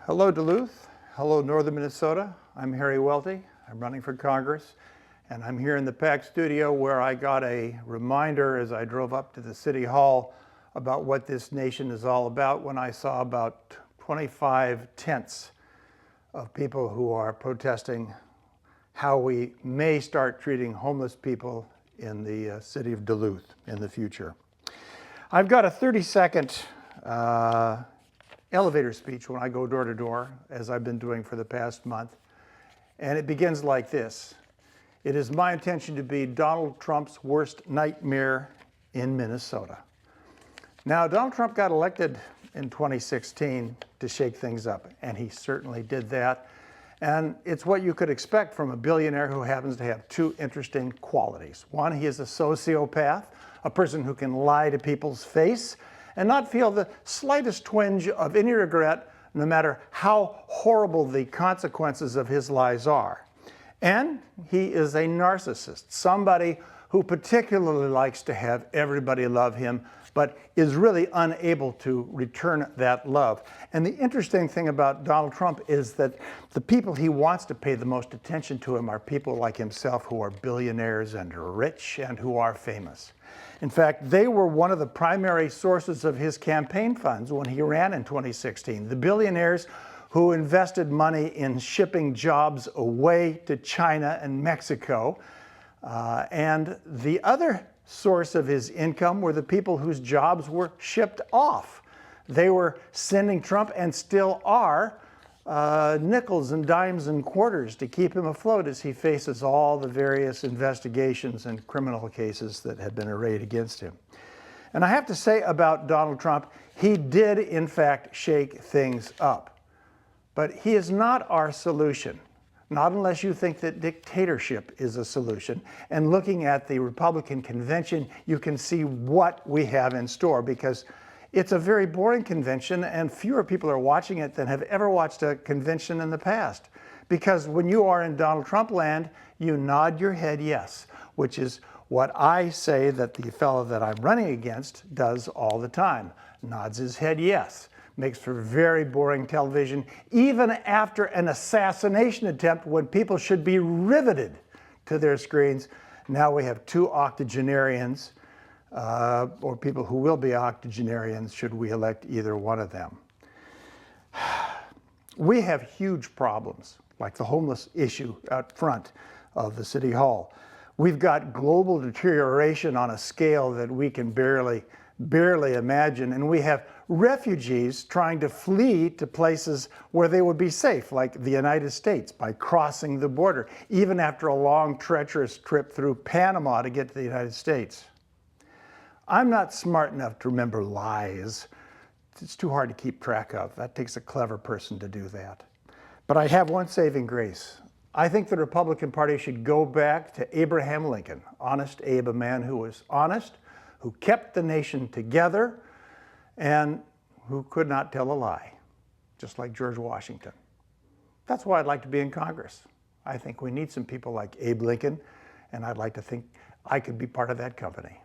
Hello Duluth, hello Northern Minnesota. I'm Harry Welty. I'm running for Congress, and I'm here in the PACT studio where I got a reminder as I drove up to the City Hall about what this nation is all about when I saw about 25 tents of people who are protesting how we may start treating homeless people in the city of Duluth in the future. I've got a 30-second elevator speech when I go door to door, as I've been doing for the past month. And it begins like this. It is my intention to be Donald Trump's worst nightmare in Minnesota. Now, Donald Trump got elected in 2016 to shake things up, and he certainly did that. And it's what you could expect from a billionaire who happens to have two interesting qualities. One, he is a sociopath, a person who can lie to people's face and not feel the slightest twinge of any regret, no matter how horrible the consequences of his lies are. And he is a narcissist, somebody who particularly likes to have everybody love him, but is really unable to return that love. And the interesting thing about Donald Trump is that the people he wants to pay the most attention to him are people like himself who are billionaires and rich and who are famous. In fact, they were one of the primary sources of his campaign funds when he ran in 2016. The billionaires who invested money in shipping jobs away to China and Mexico. And the other source of his income were the people whose jobs were shipped off. They were sending Trump, and still are, nickels and dimes and quarters to keep him afloat as he faces all the various investigations and criminal cases that had been arrayed against him. And I have to say about Donald Trump, he did in fact shake things up. But he is not our solution. Not unless you think that dictatorship is a solution. And looking at the Republican convention, you can see what we have in store, because it's a very boring convention and fewer people are watching it than have ever watched a convention in the past. Because when you are in Donald Trump land, you nod your head yes, which is what I say that the fellow that I'm running against does all the time. Nods his head yes. Makes for very boring television, even after an assassination attempt when people should be riveted to their screens. Now we have two octogenarians, or people who will be octogenarians should we elect either one of them. We have huge problems, like the homeless issue out front of the City Hall. We've got global deterioration on a scale that we can barely imagine, and we have refugees trying to flee to places where they would be safe, like the United States, by crossing the border, even after a long, treacherous trip through Panama to get to the United States. I'm not smart enough to remember lies. It's too hard to keep track of. That takes a clever person to do that. But I have one saving grace. I think the Republican Party should go back to Abraham Lincoln, Honest Abe, a man who was honest, who kept the nation together, and who could not tell a lie, just like George Washington. That's why I'd like to be in Congress. I think we need some people like Abe Lincoln, and I'd like to think I could be part of that company.